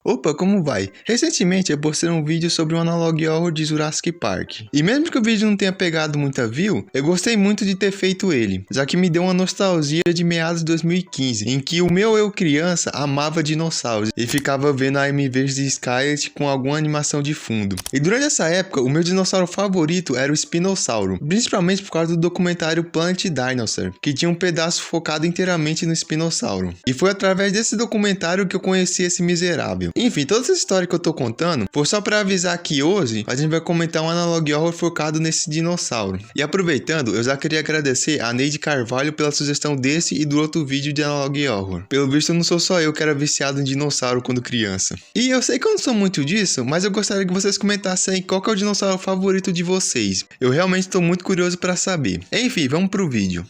Opa, como vai? Recentemente eu postei um vídeo sobre o Analog Horror de Jurassic Park. E mesmo que o vídeo não tenha pegado muita view, eu gostei muito de ter feito ele, já que me deu uma nostalgia de meados de 2015, em que o meu eu criança amava dinossauros e ficava vendo a AMVs de Skynet com alguma animação de fundo. E durante essa época, o meu dinossauro favorito era o Espinossauro, principalmente por causa do documentário Planet Dinosaur, que tinha um pedaço focado inteiramente no espinossauro. E foi através desse documentário que eu conheci esse miserável. Enfim, toda essa história que eu tô contando foi só pra avisar que hoje a gente vai comentar um Analog Horror focado nesse dinossauro. E aproveitando, eu já queria agradecer a Neide Carvalho pela sugestão desse e do outro vídeo de Analog Horror. Pelo visto não sou só eu que era viciado em dinossauro quando criança. E eu sei que eu não sou muito disso, mas eu gostaria que vocês comentassem aí qual que é o dinossauro favorito de vocês. Eu realmente tô muito curioso pra saber. Enfim, vamos pro vídeo.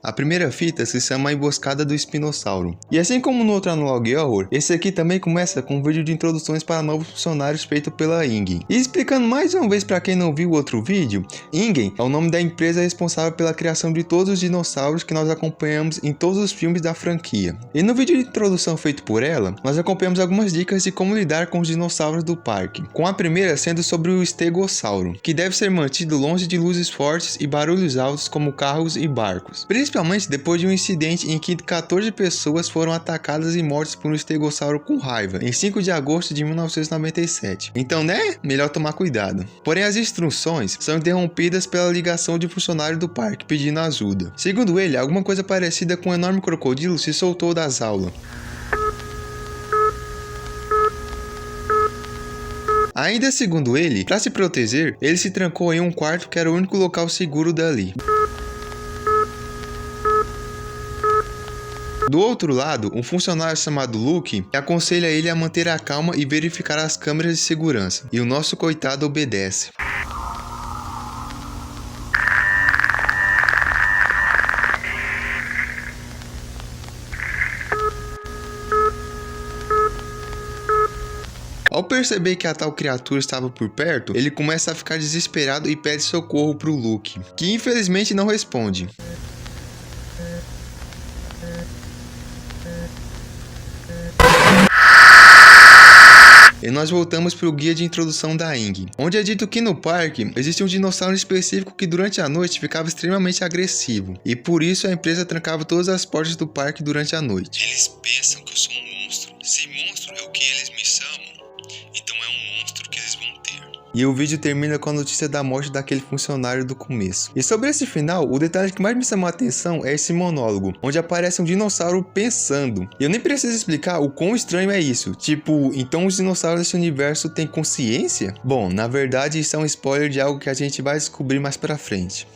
A primeira fita se chama A Emboscada do Espinossauro. E assim como no outro Analog Horror, esse aqui também começa com um vídeo de introduções para novos funcionários feito pela Ingen. E explicando mais uma vez para quem não viu o outro vídeo, Ingen é o nome da empresa responsável pela criação de todos os dinossauros que nós acompanhamos em todos os filmes da franquia. E no vídeo de introdução feito por ela, nós acompanhamos algumas dicas de como lidar com os dinossauros do parque, com a primeira sendo sobre o estegossauro, que deve ser mantido longe de luzes fortes e barulhos altos como carros e barcos. Principalmente depois de um incidente em que 14 pessoas foram atacadas e mortas por um estegossauro com raiva, em 5 de agosto de 1997. Então, né? Melhor tomar cuidado. Porém, as instruções são interrompidas pela ligação de um funcionário do parque pedindo ajuda. Segundo ele, alguma coisa parecida com um enorme crocodilo se soltou das aulas. Ainda segundo ele, para se proteger, ele se trancou em um quarto que era o único local seguro dali. Do outro lado, um funcionário chamado Luke aconselha ele a manter a calma e verificar as câmeras de segurança, e o nosso coitado obedece. Ao perceber que a tal criatura estava por perto, ele começa a ficar desesperado e pede socorro para o Luke, que infelizmente não responde. E nós voltamos para o guia de introdução da Ingen, onde é dito que no parque existe um dinossauro específico que durante a noite ficava extremamente agressivo, e por isso a empresa trancava todas as portas do parque durante a noite. Eles pensam que eu sou um monstro. Se monstro é o que eles me chamam, então é um monstro que eles vão ter. E o vídeo termina com a notícia da morte daquele funcionário do começo. E sobre esse final, o detalhe que mais me chamou a atenção é esse monólogo, onde aparece um dinossauro pensando. E eu nem preciso explicar o quão estranho é isso. Tipo, então os dinossauros desse universo têm consciência? Bom, na verdade isso é um spoiler de algo que a gente vai descobrir mais pra frente.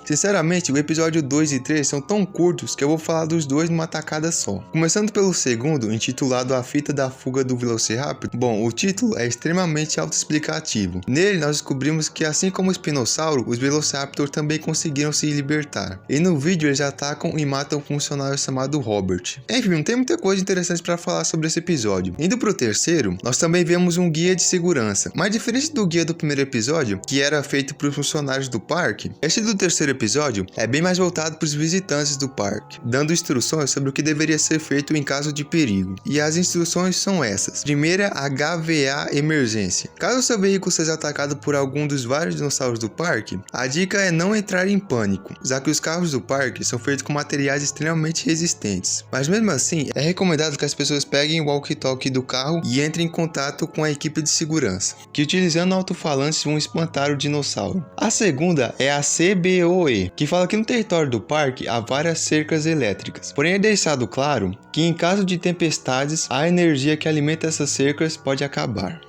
Sinceramente, o episódio 2 e 3 são tão curtos que eu vou falar dos dois numa tacada só. Começando pelo segundo, intitulado A Fita da Fuga do Velociraptor. Bom, o título é extremamente autoexplicativo. Nele nós descobrimos que assim como o espinossauro, os Velociraptor também conseguiram se libertar. E no vídeo eles atacam e matam um funcionário chamado Robert. Enfim, não tem muita coisa interessante para falar sobre esse episódio. Indo pro terceiro, nós também vemos um guia de segurança. Mas diferente do guia do primeiro episódio, que era feito para os funcionários do parque, este do terceiro episódio é bem mais voltado para os visitantes do parque, dando instruções sobre o que deveria ser feito em caso de perigo. E as instruções são essas. Primeira, HVA emergência. Caso seu veículo seja atacado por algum dos vários dinossauros do parque, a dica é não entrar em pânico, já que os carros do parque são feitos com materiais extremamente resistentes. Mas mesmo assim, é recomendado que as pessoas peguem o walkie-talkie do carro e entrem em contato com a equipe de segurança, que utilizando alto-falantes vão espantar o dinossauro. A segunda é a CBOE, que fala que no território do parque há várias cercas elétricas. Porém é deixado claro que em caso de tempestades, a energia que alimenta essas cercas pode acabar.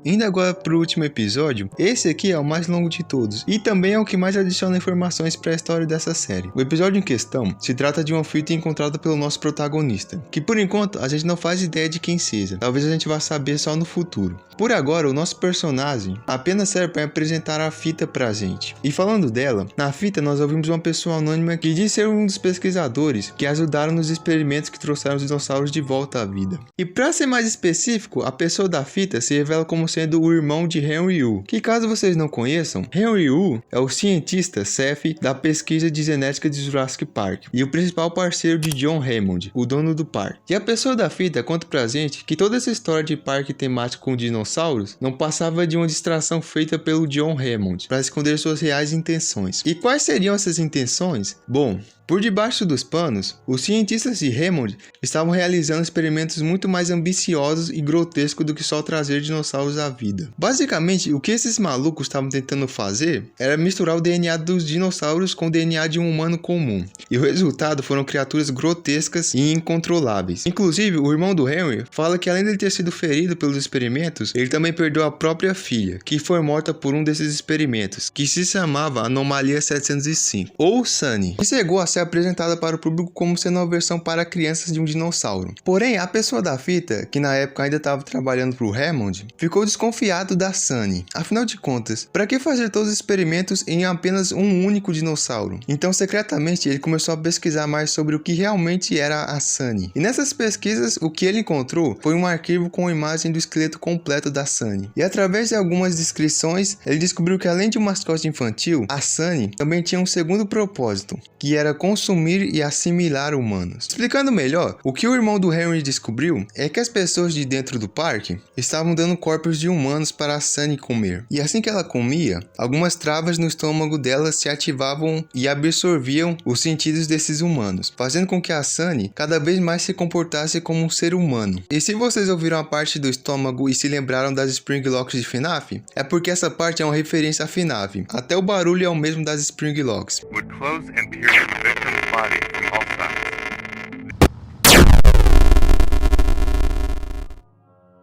Indo agora para o último episódio, esse aqui é o mais longo de todos e também é o que mais adiciona informações para a história dessa série. O episódio em questão se trata de uma fita encontrada pelo nosso protagonista, que por enquanto a gente não faz ideia de quem seja, talvez a gente vá saber só no futuro. Por agora, o nosso personagem apenas serve para apresentar a fita pra gente. E falando dela, na fita nós ouvimos uma pessoa anônima que diz ser um dos pesquisadores que ajudaram nos experimentos que trouxeram os dinossauros de volta à vida. E para ser mais específico, a pessoa da fita se revela como sendo o irmão de Henry Wu, que caso vocês não conheçam, Henry Wu é o cientista-chefe da pesquisa de genética de Jurassic Park e o principal parceiro de John Hammond, o dono do parque. E a pessoa da fita conta pra gente que toda essa história de parque temático com dinossauros não passava de uma distração feita pelo John Hammond para esconder suas reais intenções. E quais seriam essas intenções? Bom, por debaixo dos panos, os cientistas de Hammond estavam realizando experimentos muito mais ambiciosos e grotescos do que só trazer dinossauros à vida. Basicamente, o que esses malucos estavam tentando fazer era misturar o DNA dos dinossauros com o DNA de um humano comum. E o resultado foram criaturas grotescas e incontroláveis. Inclusive, o irmão do Henry fala que além de ter sido ferido pelos experimentos, ele também perdeu a própria filha, que foi morta por um desses experimentos, que se chamava Anomalia 705, ou Sunny, que chegou a ser apresentada para o público como sendo uma versão para crianças de um dinossauro. Porém, a pessoa da fita, que na época ainda estava trabalhando para o Hammond, ficou desconfiado da Sunny. Afinal de contas, para que fazer todos os experimentos em apenas um único dinossauro? Então, secretamente, ele começou a pesquisar mais sobre o que realmente era a Sunny. E nessas pesquisas, o que ele encontrou foi um arquivo com a imagem do esqueleto completo da Sunny. E através de algumas descrições, ele descobriu que além de um mascote infantil, a Sunny também tinha um segundo propósito, que era consumir e assimilar humanos. Explicando melhor, o que o irmão do Henry descobriu é que as pessoas de dentro do parque estavam dando corpos de humanos para a Sunny comer. E assim que ela comia, algumas travas no estômago dela se ativavam e absorviam os sentidos desses humanos, fazendo com que a Sunny cada vez mais se comportasse como um ser humano. E se vocês ouviram a parte do estômago e se lembraram das Spring Locks de FNAF, é porque essa parte é uma referência a FNAF. Até o barulho é o mesmo das Spring Locks.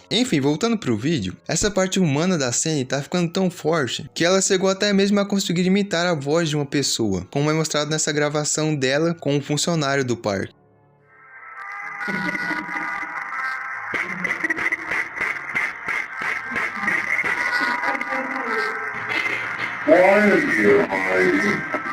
Enfim, voltando pro vídeo, essa parte humana da Sunny tá ficando tão forte que ela chegou até mesmo a conseguir imitar a voz de uma pessoa, como é mostrado nessa gravação dela com um funcionário do parque. Why are you hiding?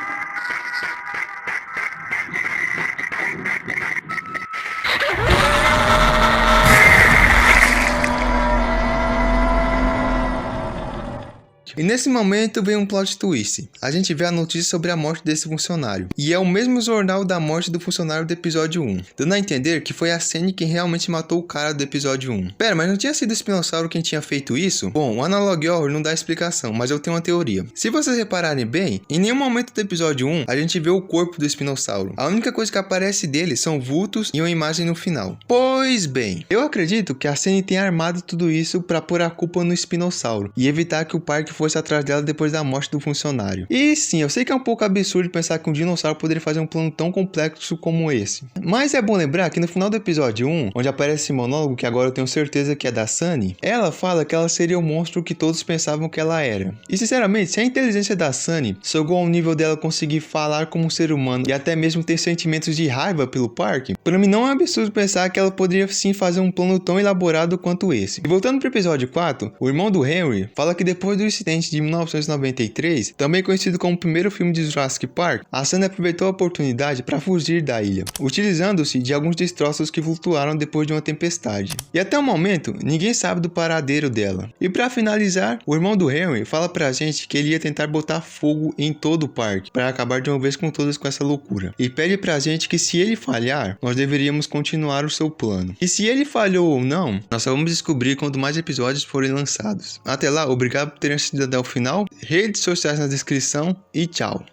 E nesse momento vem um plot twist. A gente vê a notícia sobre a morte desse funcionário. E é o mesmo jornal da morte do funcionário do episódio 1. Dando a entender que foi a Sunny quem realmente matou o cara do episódio 1. Pera, mas não tinha sido o Espinossauro quem tinha feito isso? Bom, o Analog Horror não dá explicação, mas eu tenho uma teoria. Se vocês repararem bem, em nenhum momento do episódio 1 a gente vê o corpo do Espinossauro. A única coisa que aparece dele são vultos e uma imagem no final. Pois bem, eu acredito que a Sunny tenha armado tudo isso para pôr a culpa no Espinossauro e evitar que o parque fosse atrás dela depois da morte do funcionário. E sim, eu sei que é um pouco absurdo pensar que um dinossauro poderia fazer um plano tão complexo como esse. Mas é bom lembrar que no final do episódio 1, onde aparece esse monólogo, que agora eu tenho certeza que é da Sunny, ela fala que ela seria o monstro que todos pensavam que ela era. E sinceramente, se a inteligência da Sunny chegou ao nível dela conseguir falar como um ser humano e até mesmo ter sentimentos de raiva pelo parque, para mim não é absurdo pensar que ela poderia sim fazer um plano tão elaborado quanto esse. E voltando pro episódio 4, o irmão do Henry fala que depois do incidente de 1993, também conhecido como o primeiro filme de Jurassic Park, a Sunny aproveitou a oportunidade para fugir da ilha, utilizando-se de alguns destroços que flutuaram depois de uma tempestade. E até o momento, ninguém sabe do paradeiro dela. E para finalizar, o irmão do Henry fala pra gente que ele ia tentar botar fogo em todo o parque, para acabar de uma vez com todas com essa loucura. E pede pra gente que se ele falhar, nós deveríamos continuar o seu plano. E se ele falhou ou não, nós só vamos descobrir quando mais episódios forem lançados. Até lá, obrigado por terem assistido até o final, redes sociais na descrição e tchau!